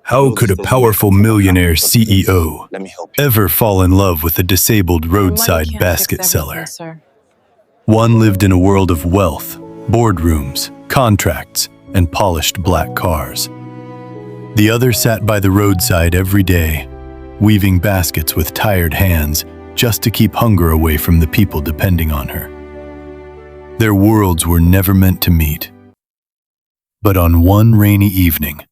How could a powerful millionaire CEO ever fall in love with a disabled roadside basket seller? One lived in a world of wealth, boardrooms, contracts, and polished black cars. The other sat by the roadside every day, weaving baskets with tired hands just to keep hunger away from the people depending on her. Their worlds were never meant to meet. But on one rainy evening,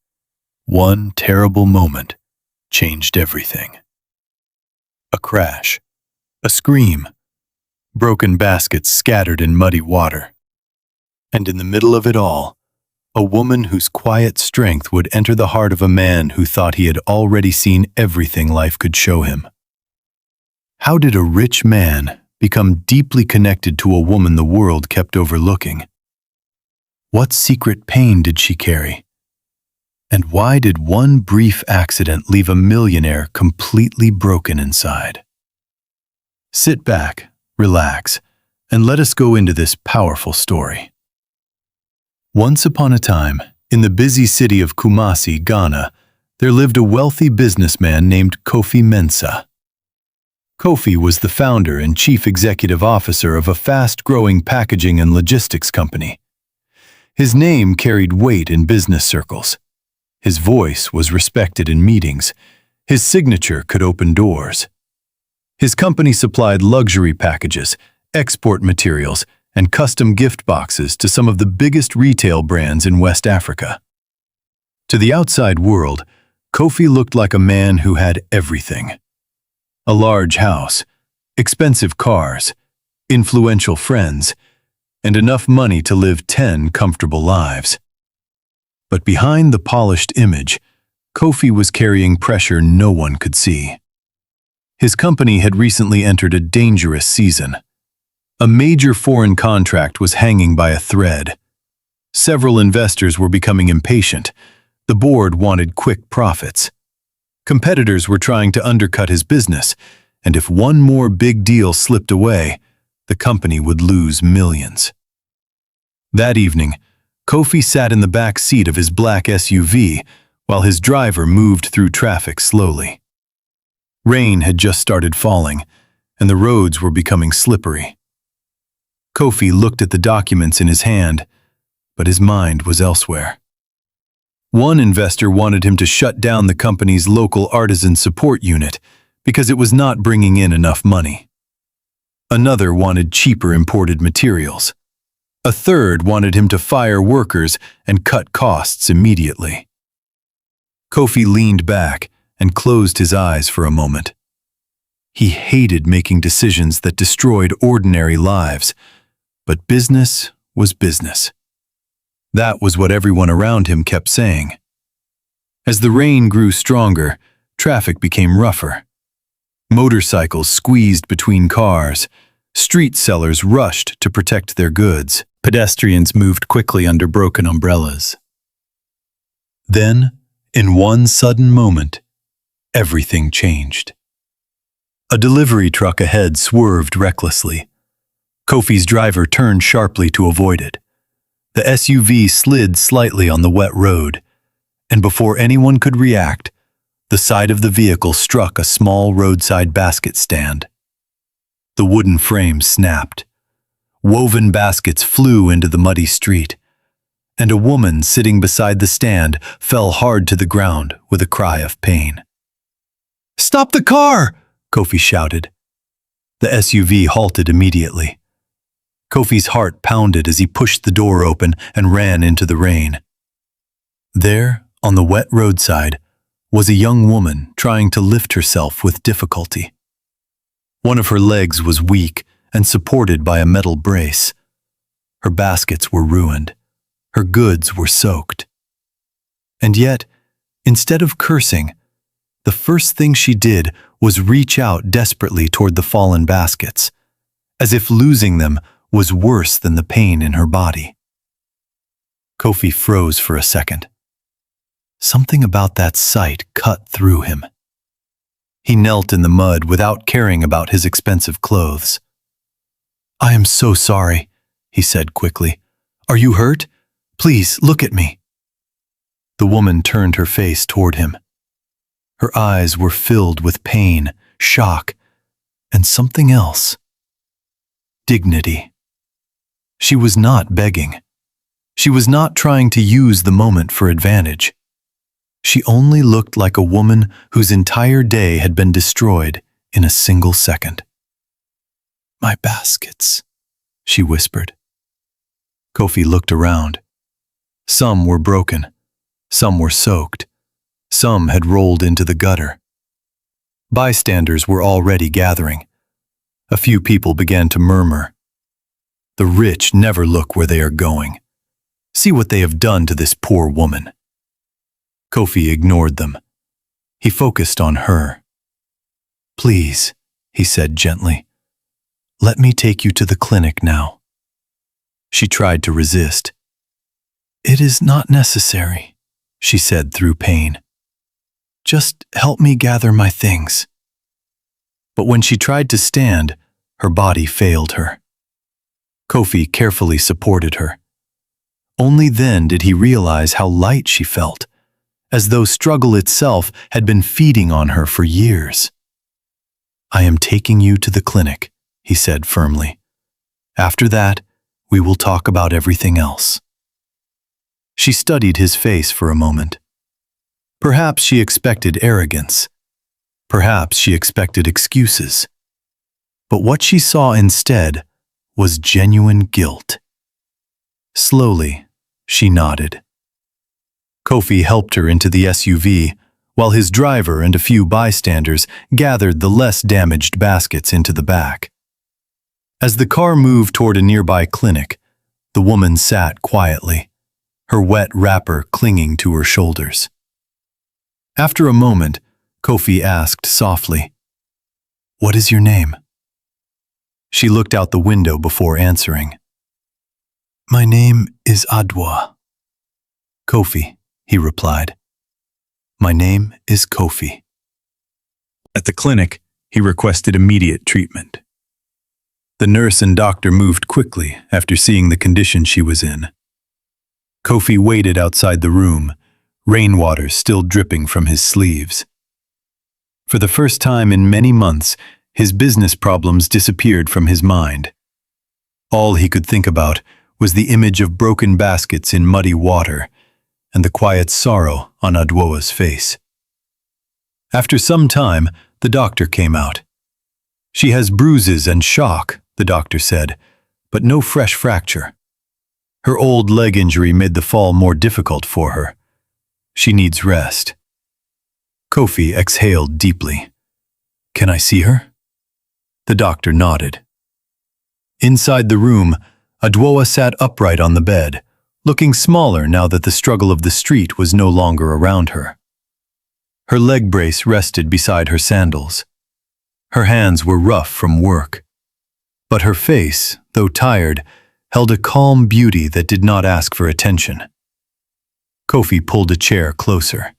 one terrible moment changed everything. A crash, a scream, broken baskets scattered in muddy water. And in the middle of it all, a woman whose quiet strength would enter the heart of a man who thought he had already seen everything life could show him. How did a rich man become deeply connected to a woman the world kept overlooking? What secret pain did she carry? And why did one brief accident leave a millionaire completely broken inside? Sit back, relax, and let us go into this powerful story. Once upon a time, in the busy city of Kumasi, Ghana, there lived a wealthy businessman named Kofi Mensah. Kofi was the founder and chief executive officer of a fast-growing packaging and logistics company. His name carried weight in business circles. His voice was respected in meetings. His signature could open doors. His company supplied luxury packages, export materials, and custom gift boxes to some of the biggest retail brands in West Africa. To the outside world, Kofi looked like a man who had everything. A large house, expensive cars, influential friends, and enough money to live 10 comfortable lives. But behind the polished image, Kofi was carrying pressure no one could see. His company had recently entered a dangerous season. A major foreign contract was hanging by a thread. Several investors were becoming impatient. The board wanted quick profits. Competitors were trying to undercut his business, and if one more big deal slipped away, the company would lose millions. That evening, Kofi sat in the back seat of his black SUV while his driver moved through traffic slowly. Rain had just started falling, and the roads were becoming slippery. Kofi looked at the documents in his hand, but his mind was elsewhere. One investor wanted him to shut down the company's local artisan support unit because it was not bringing in enough money. Another wanted cheaper imported materials. A third wanted him to fire workers and cut costs immediately. Kofi leaned back and closed his eyes for a moment. He hated making decisions that destroyed ordinary lives, but business was business. That was what everyone around him kept saying. As the rain grew stronger, traffic became rougher. Motorcycles squeezed between cars. Street sellers rushed to protect their goods. Pedestrians moved quickly under broken umbrellas. Then, in one sudden moment, everything changed. A delivery truck ahead swerved recklessly. Kofi's driver turned sharply to avoid it. The SUV slid slightly on the wet road, and before anyone could react, the side of the vehicle struck a small roadside basket stand. The wooden frame snapped. Woven baskets flew into the muddy street, and a woman sitting beside the stand fell hard to the ground with a cry of pain. "Stop the car!" Kofi shouted. The SUV halted immediately. Kofi's heart pounded as he pushed the door open and ran into the rain. There, on the wet roadside, was a young woman trying to lift herself with difficulty. One of her legs was weak and supported by a metal brace. Her baskets were ruined. Her goods were soaked. And yet, instead of cursing, the first thing she did was reach out desperately toward the fallen baskets, as if losing them was worse than the pain in her body. Kofi froze for a second. Something about that sight cut through him. He knelt in the mud without caring about his expensive clothes. "I am so sorry," he said quickly. "Are you hurt? Please, look at me." The woman turned her face toward him. Her eyes were filled with pain, shock, and something else. Dignity. She was not begging. She was not trying to use the moment for advantage. She only looked like a woman whose entire day had been destroyed in a single second. "My baskets," she whispered. Kofi looked around. Some were broken, some were soaked, some had rolled into the gutter. Bystanders were already gathering. A few people began to murmur. "The rich never look where they are going. See what they have done to this poor woman." Kofi ignored them. He focused on her. "Please," he said gently, "let me take you to the clinic now." She tried to resist. "It is not necessary," she said through pain. "Just help me gather my things." But when she tried to stand, her body failed her. Kofi carefully supported her. Only then did he realize how light she felt, as though struggle itself had been feeding on her for years. "I am taking you to the clinic," he said firmly. "After that, we will talk about everything else." She studied his face for a moment. Perhaps she expected arrogance. Perhaps she expected excuses. But what she saw instead was genuine guilt. Slowly, she nodded. Kofi helped her into the SUV, while his driver and a few bystanders gathered the less damaged baskets into the back. As the car moved toward a nearby clinic, the woman sat quietly, her wet wrapper clinging to her shoulders. After a moment, Kofi asked softly, "What is your name?" She looked out the window before answering. "My name is Adwoa." "Kofi," he replied. "My name is Kofi." At the clinic, he requested immediate treatment. The nurse and doctor moved quickly after seeing the condition she was in. Kofi waited outside the room, rainwater still dripping from his sleeves. For the first time in many months, his business problems disappeared from his mind. All he could think about was the image of broken baskets in muddy water and the quiet sorrow on Adwoa's face. After some time, the doctor came out. "She has bruises and shock," the doctor said, "but no fresh fracture. Her old leg injury made the fall more difficult for her. She needs rest." Kofi exhaled deeply. "Can I see her?" The doctor nodded. Inside the room, Adwoa sat upright on the bed, looking smaller now that the struggle of the street was no longer around her. Her leg brace rested beside her sandals. Her hands were rough from work. But her face, though tired, held a calm beauty that did not ask for attention. Kofi pulled a chair closer.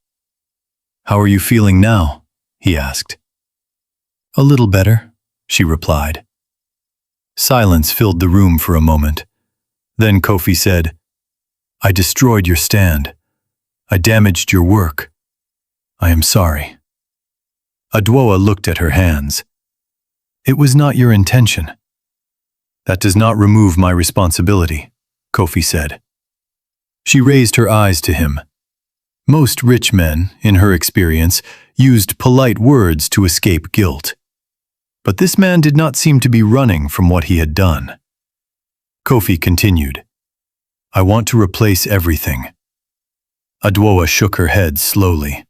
"How are you feeling now?" he asked. "A little better," she replied. Silence filled the room for a moment. Then Kofi said, "I destroyed your stand. I damaged your work. I am sorry." Adwoa looked at her hands. "It was not your intention." "That does not remove my responsibility," Kofi said. She raised her eyes to him. Most rich men, in her experience, used polite words to escape guilt. But this man did not seem to be running from what he had done. Kofi continued, "I want to replace everything." Adwoa shook her head slowly.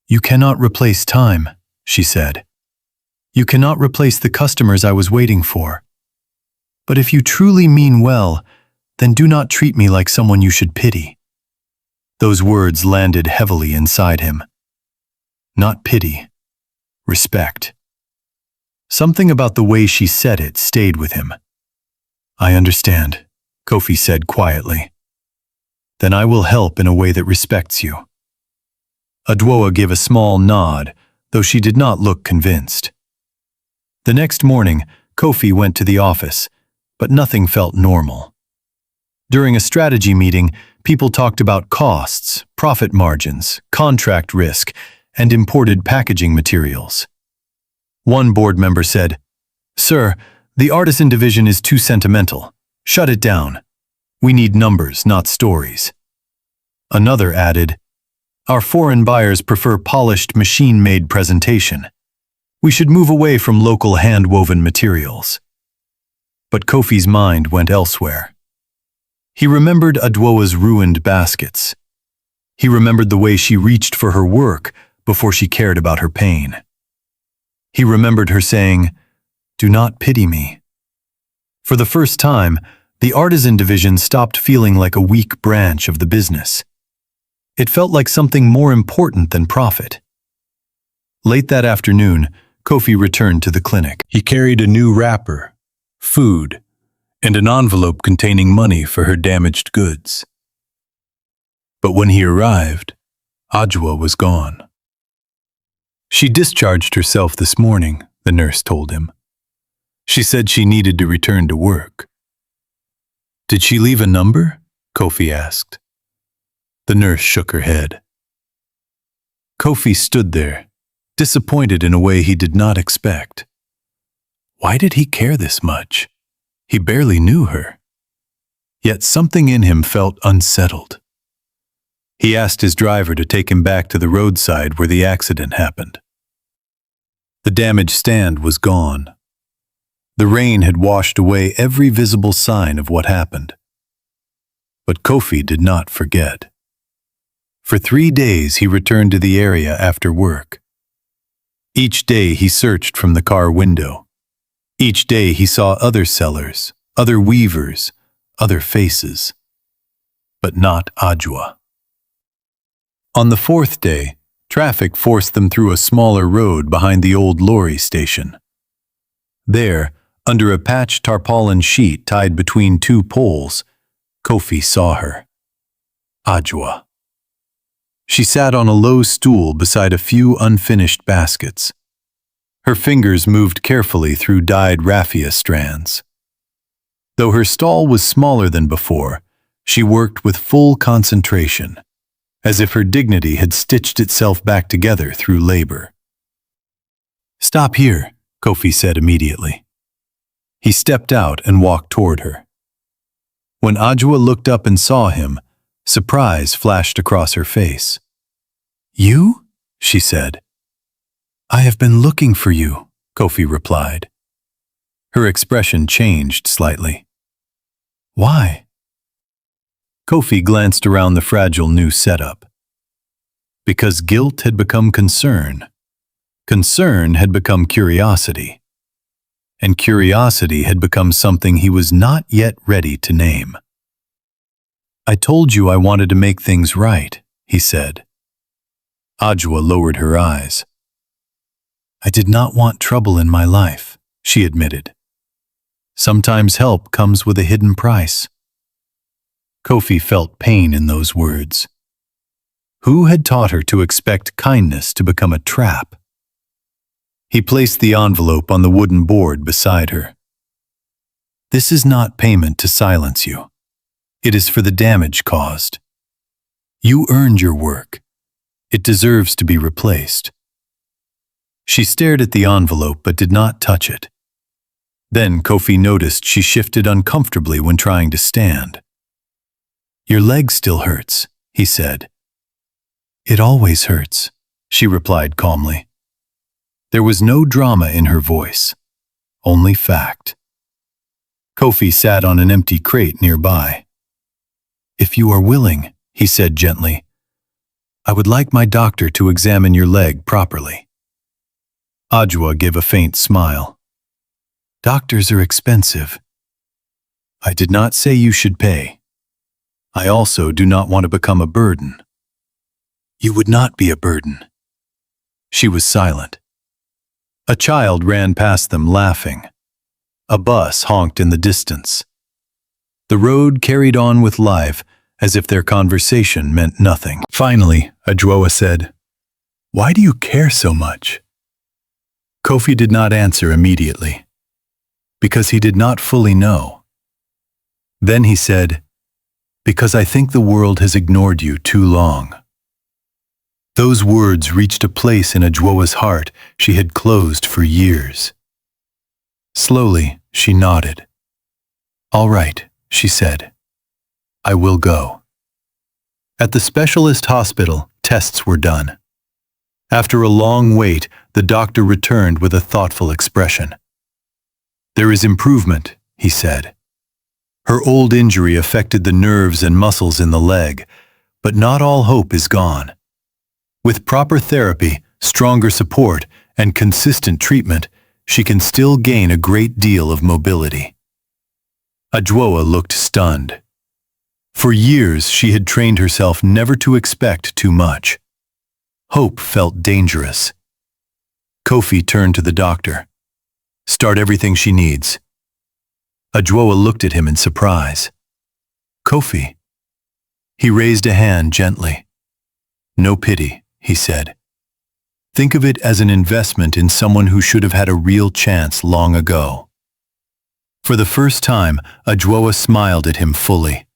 "You cannot replace time," she said. "You cannot replace the customers I was waiting for. But if you truly mean well, then do not treat me like someone you should pity." Those words landed heavily inside him. Not pity, respect. Something about the way she said it stayed with him. "I understand," Kofi said quietly. "Then I will help in a way that respects you." Adwoa gave a small nod, though she did not look convinced. The next morning, Kofi went to the office, but nothing felt normal. During a strategy meeting, people talked about costs, profit margins, contract risk, and imported packaging materials. One board member said, "Sir, the artisan division is too sentimental. Shut it down. We need numbers, not stories." Another added, "Our foreign buyers prefer polished, machine-made presentation. We should move away from local hand-woven materials." But Kofi's mind went elsewhere. He remembered Adwoa's ruined baskets. He remembered the way she reached for her work before she cared about her pain. He remembered her saying, "Do not pity me." For the first time, the artisan division stopped feeling like a weak branch of the business. It felt like something more important than profit. Late that afternoon, Kofi returned to the clinic. He carried a new wrapper, food, and an envelope containing money for her damaged goods. But when he arrived, Adwoa was gone. "She discharged herself this morning," the nurse told him. "She said she needed to return to work." "Did she leave a number?" Kofi asked. The nurse shook her head. Kofi stood there, disappointed in a way he did not expect. Why did he care this much? He barely knew her. Yet something in him felt unsettled. He asked his driver to take him back to the roadside where the accident happened. The damaged stand was gone. The rain had washed away every visible sign of what happened. But Kofi did not forget. For 3 days he returned to the area after work. Each day he searched from the car window. Each day he saw other sellers, other weavers, other faces. But not Adwoa. On the 4th day, traffic forced them through a smaller road behind the old lorry station. There, under a patched tarpaulin sheet tied between 2 poles, Kofi saw her. Adwoa. She sat on a low stool beside a few unfinished baskets. Her fingers moved carefully through dyed raffia strands. Though her stall was smaller than before, she worked with full concentration, as if her dignity had stitched itself back together through labor. "Stop here," Kofi said immediately. He stepped out and walked toward her. When Adwoa looked up and saw him, surprise flashed across her face. "You?" she said. "I have been looking for you," Kofi replied. Her expression changed slightly. "Why?" Kofi glanced around the fragile new setup. Because guilt had become concern. Concern had become curiosity. And curiosity had become something he was not yet ready to name. "I told you I wanted to make things right," he said. Adwoa lowered her eyes. "I did not want trouble in my life," she admitted. "Sometimes help comes with a hidden price." Kofi felt pain in those words. Who had taught her to expect kindness to become a trap? He placed the envelope on the wooden board beside her. "This is not payment to silence you. It is for the damage caused. You earned your work. It deserves to be replaced." She stared at the envelope but did not touch it. Then Kofi noticed she shifted uncomfortably when trying to stand. "Your leg still hurts," he said. "It always hurts," she replied calmly. There was no drama in her voice, only fact. Kofi sat on an empty crate nearby. "If you are willing," he said gently, "I would like my doctor to examine your leg properly." Adwoa gave a faint smile. "Doctors are expensive." "I did not say you should pay. I also do not want to become a burden." "You would not be a burden." She was silent. A child ran past them laughing. A bus honked in the distance. The road carried on with life as if their conversation meant nothing. Finally, Adwoa said, "Why do you care so much?" Kofi did not answer immediately, because he did not fully know. Then he said, because I think the world has ignored you too long." Those words reached a place in Adwoa's heart she had closed for years. Slowly, she nodded. "All right," she said. "I will go." At the specialist hospital, tests were done. After a long wait, the doctor returned with a thoughtful expression. "There is improvement," he said. "Her old injury affected the nerves and muscles in the leg, but not all hope is gone. With proper therapy, stronger support, and consistent treatment, she can still gain a great deal of mobility." Adwoa looked stunned. For years, she had trained herself never to expect too much. Hope felt dangerous. Kofi turned to the doctor. "Start everything she needs." Adwoa looked at him in surprise. "Kofi?" He raised a hand gently. "No pity," he said. "Think of it as an investment in someone who should have had a real chance long ago." For the first time, Adwoa smiled at him fully.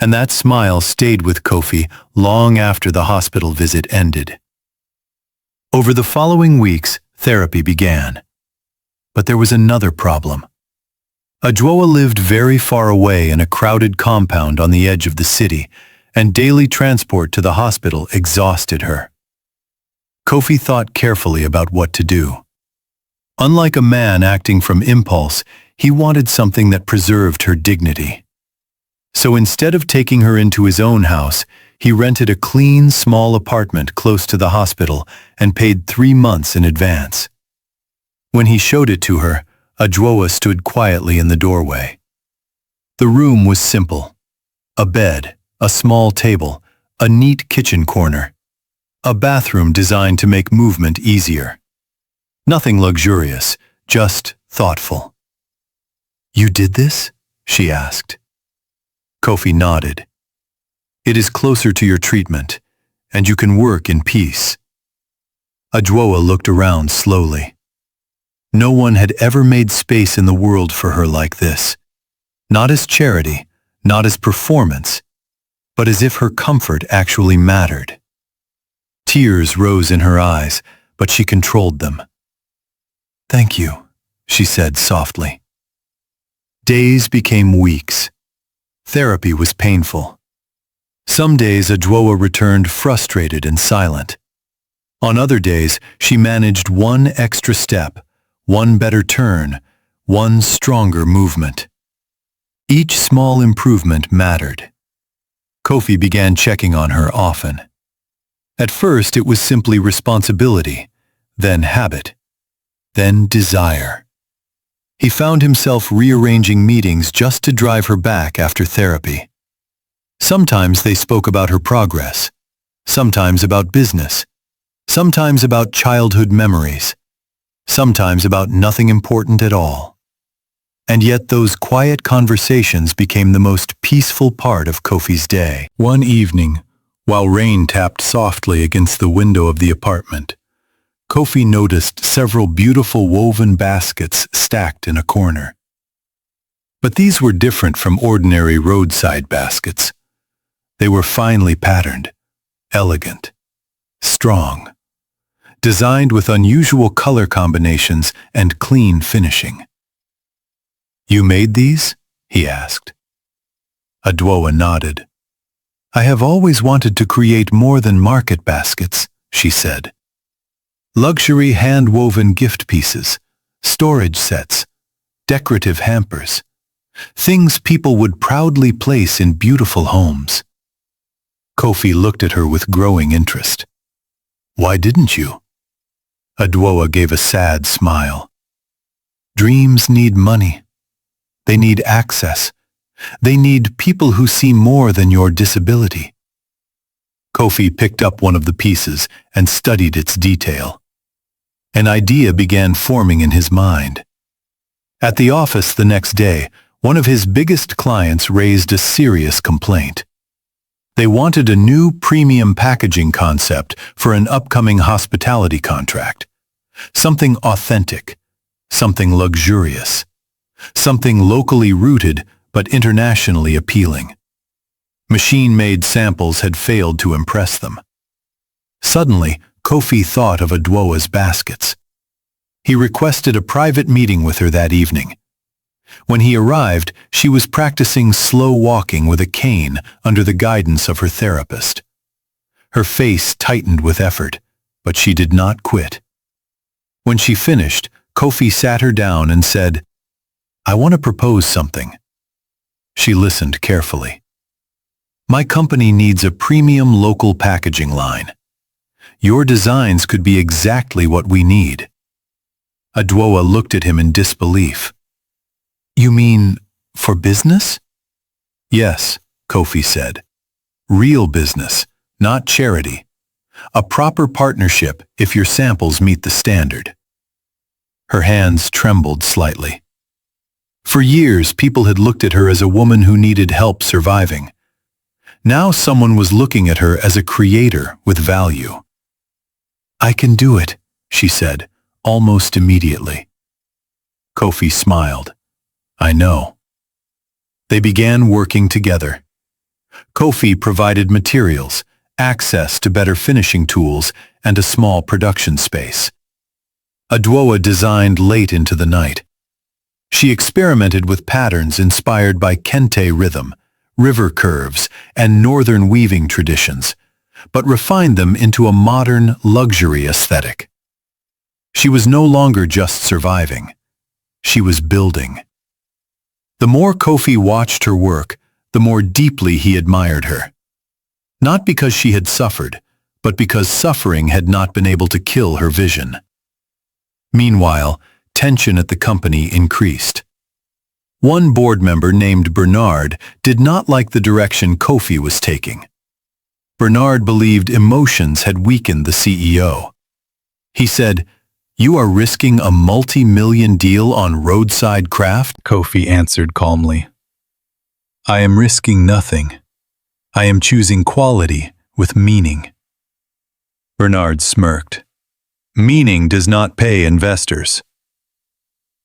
And that smile stayed with Kofi long after the hospital visit ended. Over the following weeks, therapy began. But there was another problem. Adwoa lived very far away in a crowded compound on the edge of the city, and daily transport to the hospital exhausted her. Kofi thought carefully about what to do. Unlike a man acting from impulse, he wanted something that preserved her dignity. So instead of taking her into his own house, he rented a clean, small apartment close to the hospital and paid 3 months in advance. When he showed it to her, Adwoa stood quietly in the doorway. The room was simple. A bed, a small table, a neat kitchen corner. A bathroom designed to make movement easier. Nothing luxurious, just thoughtful. "You did this?" she asked. Kofi nodded. "It is closer to your treatment, and you can work in peace." Adwoa looked around slowly. No one had ever made space in the world for her like this. Not as charity, not as performance, but as if her comfort actually mattered. Tears rose in her eyes, but she controlled them. "Thank you," she said softly. Days became weeks. Therapy was painful. Some days Adwoa returned frustrated and silent. On other days, she managed one extra step, one better turn, one stronger movement. Each small improvement mattered. Kofi began checking on her often. At first, it was simply responsibility, then habit, then desire. He found himself rearranging meetings just to drive her back after therapy. Sometimes they spoke about her progress, sometimes about business, sometimes about childhood memories, sometimes about nothing important at all. And yet those quiet conversations became the most peaceful part of Kofi's day. One evening, while rain tapped softly against the window of the apartment, Kofi noticed several beautiful woven baskets stacked in a corner. But these were different from ordinary roadside baskets. They were finely patterned, elegant, strong, designed with unusual color combinations and clean finishing. "You made these?" he asked. Adwoa nodded. "I have always wanted to create more than market baskets," she said. "Luxury hand-woven gift pieces, storage sets, decorative hampers, things people would proudly place in beautiful homes." Kofi looked at her with growing interest. "Why didn't you?" Adwoa gave a sad smile. "Dreams need money. They need access. They need people who see more than your disability." Kofi picked up one of the pieces and studied its detail. An idea began forming in his mind. At the office the next day, one of his biggest clients raised a serious complaint. They wanted a new premium packaging concept for an upcoming hospitality contract. Something authentic, something luxurious, something locally rooted but internationally appealing. Machine-made samples had failed to impress them. Suddenly, Kofi thought of Adwoa's baskets. He requested a private meeting with her that evening. When he arrived, she was practicing slow walking with a cane under the guidance of her therapist. Her face tightened with effort, but she did not quit. When she finished, Kofi sat her down and said, "I want to propose something." She listened carefully. "My company needs a premium local packaging line. Your designs could be exactly what we need." Adwoa looked at him in disbelief. "You mean for business?" "Yes," Kofi said. "Real business, not charity. A proper partnership if your samples meet the standard." Her hands trembled slightly. For years, people had looked at her as a woman who needed help surviving. Now someone was looking at her as a creator with value. "I can do it," she said, almost immediately. Kofi smiled. "I know." They began working together. Kofi provided materials, access to better finishing tools, and a small production space. Adwoa designed late into the night. She experimented with patterns inspired by kente rhythm, river curves, and northern weaving traditions, but refined them into a modern luxury aesthetic. She was no longer just surviving. She was building. The more Kofi watched her work, the more deeply he admired her. Not because she had suffered, but because suffering had not been able to kill her vision. Meanwhile, tension at the company increased. One board member named Bernard did not like the direction Kofi was taking. Bernard believed emotions had weakened the CEO. He said, "You are risking a multi-million deal on Roadside craft?" Kofi answered calmly. "I am risking nothing. I am choosing quality with meaning." Bernard smirked. "Meaning does not pay investors."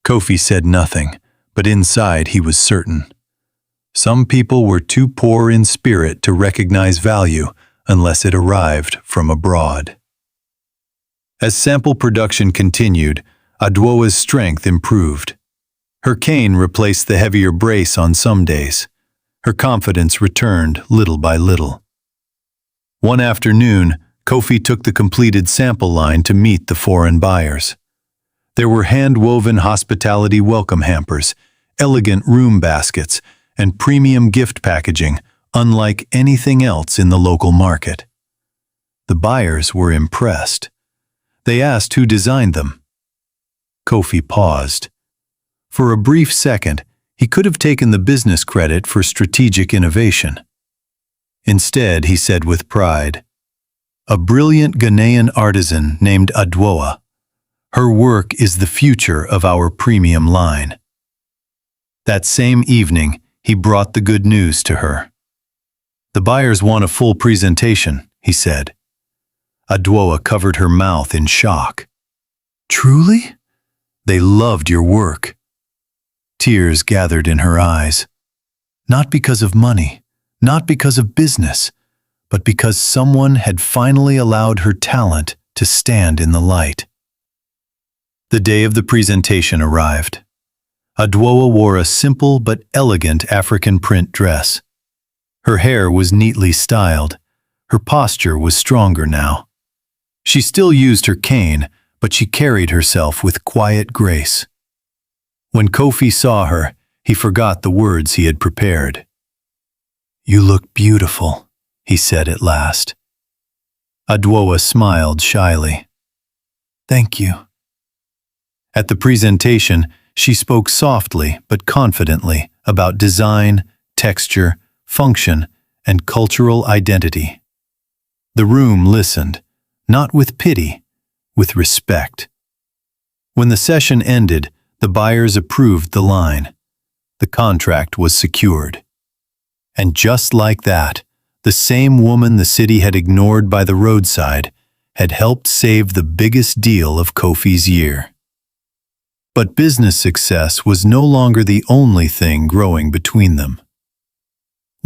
Kofi said nothing, but inside he was certain. Some people were too poor in spirit to recognize value unless it arrived from abroad. As sample production continued, Adwoa's strength improved. Her cane replaced the heavier brace on some days. Her confidence returned little by little. One afternoon, Kofi took the completed sample line to meet the foreign buyers. There were hand-woven hospitality welcome hampers, elegant room baskets, and premium gift packaging, unlike anything else in the local market. The buyers were impressed. They asked who designed them. Kofi paused. For a brief second, he could have taken the business credit for strategic innovation. Instead, he said with pride, "A brilliant Ghanaian artisan named Adwoa. Her work is the future of our premium line." That same evening, he brought the good news to her. "The buyers want a full presentation," he said. Adwoa covered her mouth in shock. "Truly? They loved your work." Tears gathered in her eyes. Not because of money, not because of business, but because someone had finally allowed her talent to stand in the light. The day of the presentation arrived. Adwoa wore a simple but elegant African print dress. Her hair was neatly styled. Her posture was stronger now. She still used her cane, but she carried herself with quiet grace. When Kofi saw her, he forgot the words he had prepared. "You look beautiful," he said at last. Adwoa smiled shyly. "Thank you." At the presentation, she spoke softly but confidently about design, texture, function, and cultural identity. The room listened, not with pity, with respect. When the session ended, the buyers approved the line. The contract was secured. And just like that, the same woman the city had ignored by the roadside had helped save the biggest deal of Kofi's year. But business success was no longer the only thing growing between them.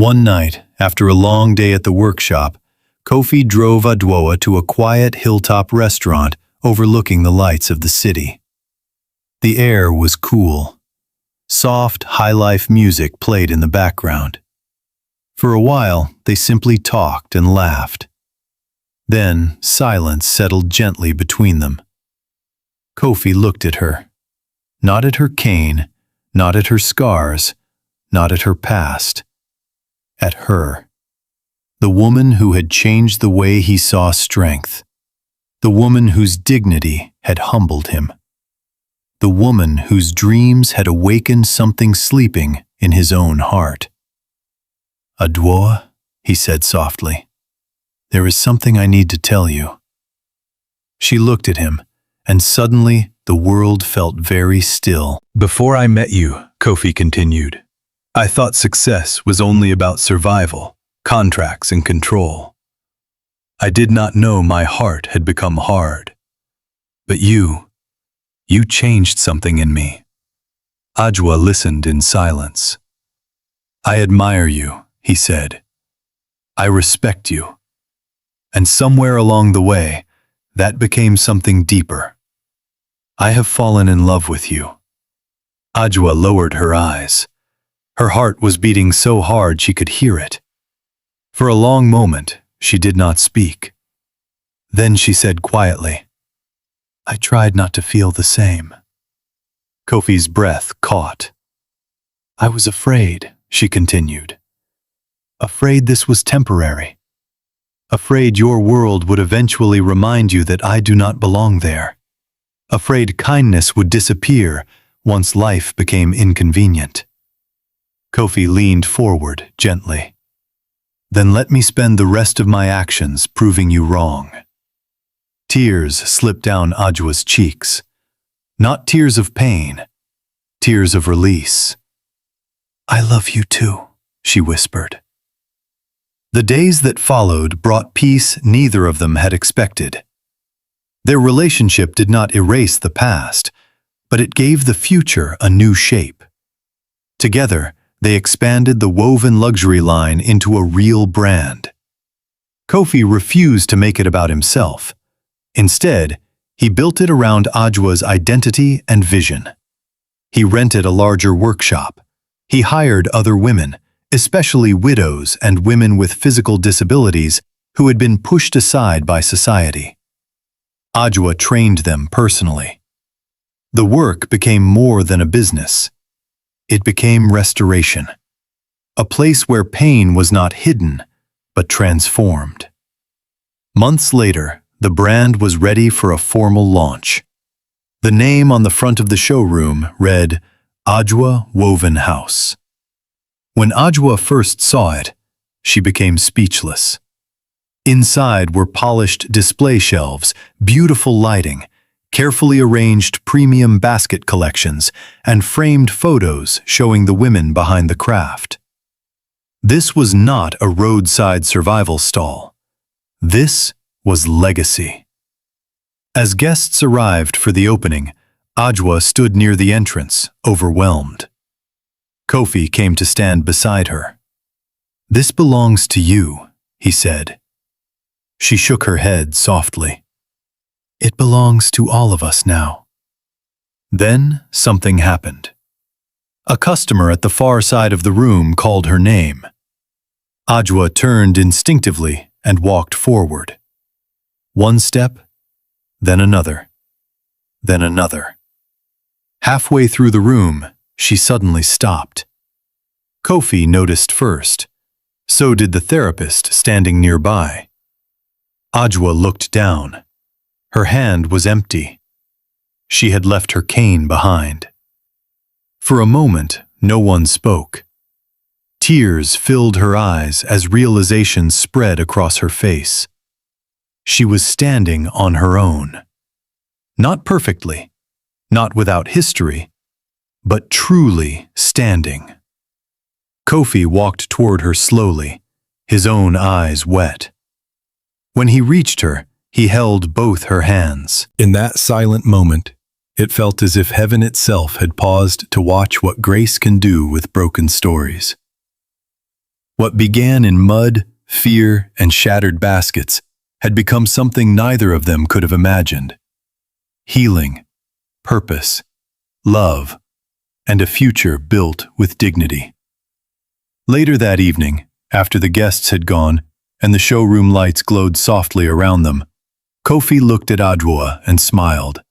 One night, after a long day at the workshop, Kofi drove Adwoa to a quiet hilltop restaurant overlooking the lights of the city. The air was cool. Soft, high-life music played in the background. For a while, they simply talked and laughed. Then, silence settled gently between them. Kofi looked at her. Not at her cane, not at her scars, not at her past. At her. The woman who had changed the way he saw strength. The woman whose dignity had humbled him. The woman whose dreams had awakened something sleeping in his own heart. "Adwoa," he said softly, "there is something I need to tell you." She looked at him, and suddenly the world felt very still. "Before I met you," Kofi continued, "I thought success was only about survival, contracts, and control. I did not know my heart had become hard. But you changed something in me." Adwoa listened in silence. "I admire you," he said. "I respect you." And somewhere along the way, that became something deeper. "I have fallen in love with you." Adwoa lowered her eyes. Her heart was beating so hard she could hear it. For a long moment, she did not speak. Then she said quietly, "I tried not to feel the same." Kofi's breath caught. "I was afraid," she continued. "Afraid this was temporary. Afraid your world would eventually remind you that I do not belong there. Afraid kindness would disappear once life became inconvenient." Kofi leaned forward gently. "Then let me spend the rest of my actions proving you wrong." Tears slipped down Adwoa's cheeks. Not tears of pain, tears of release. "I love you too," she whispered. The days that followed brought peace neither of them had expected. Their relationship did not erase the past, but it gave the future a new shape. Together, they expanded the woven luxury line into a real brand. Kofi refused to make it about himself. Instead, he built it around Adwoa's identity and vision. He rented a larger workshop. He hired other women, especially widows and women with physical disabilities who had been pushed aside by society. Adwoa trained them personally. The work became more than a business. It became restoration, a place where pain was not hidden, but transformed. Months later, the brand was ready for a formal launch. The name on the front of the showroom read, Adwoa Woven House. When Adwoa first saw it, she became speechless. Inside were polished display shelves, beautiful lighting, carefully arranged premium basket collections, and framed photos showing the women behind the craft. This was not a roadside survival stall. This was legacy. As guests arrived for the opening, Adwoa stood near the entrance, overwhelmed. Kofi came to stand beside her. "This belongs to you," he said. She shook her head softly. "It belongs to all of us now." Then something happened. A customer at the far side of the room called her name. Adwoa turned instinctively and walked forward. One step, then another, then another. Halfway through the room, she suddenly stopped. Kofi noticed first. So did the therapist standing nearby. Adwoa looked down. Her hand was empty. She had left her cane behind. For a moment, no one spoke. Tears filled her eyes as realization spread across her face. She was standing on her own. Not perfectly, not without history, but truly standing. Kofi walked toward her slowly, his own eyes wet. When he reached her, he held both her hands. In that silent moment, it felt as if heaven itself had paused to watch what grace can do with broken stories. What began in mud, fear, and shattered baskets had become something neither of them could have imagined. Healing, purpose, love, and a future built with dignity. Later that evening, after the guests had gone and the showroom lights glowed softly around them, Kofi looked at Adwoa and smiled.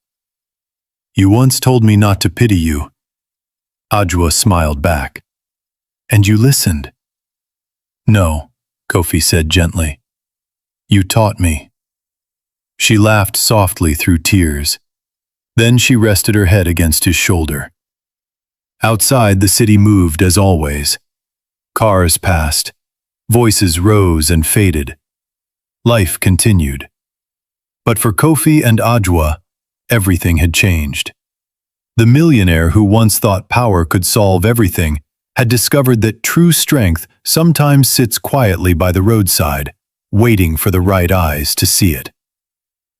"You once told me not to pity you." Adwoa smiled back. "And you listened." "No," Kofi said gently. "You taught me." She laughed softly through tears. Then she rested her head against his shoulder. Outside, the city moved as always. Cars passed. Voices rose and faded. Life continued. But for Kofi and Adwoa, everything had changed. The millionaire who once thought power could solve everything had discovered that true strength sometimes sits quietly by the roadside, waiting for the right eyes to see it.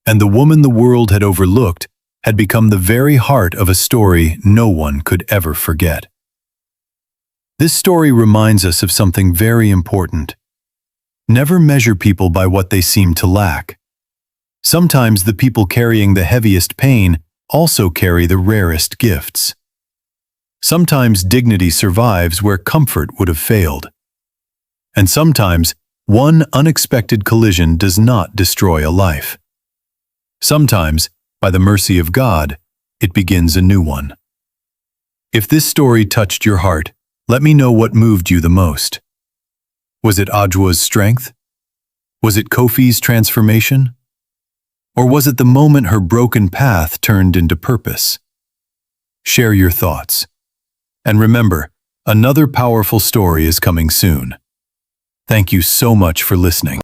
And the woman the world had overlooked had become the very heart of a story no one could ever forget. This story reminds us of something very important. Never measure people by what they seem to lack. Sometimes the people carrying the heaviest pain also carry the rarest gifts. Sometimes dignity survives where comfort would have failed. And sometimes one unexpected collision does not destroy a life. Sometimes, by the mercy of God, it begins a new one. If this story touched your heart, let me know what moved you the most. Was it Adwoa's strength? Was it Kofi's transformation? Or was it the moment her broken path turned into purpose? Share your thoughts. And remember, another powerful story is coming soon. Thank you so much for listening.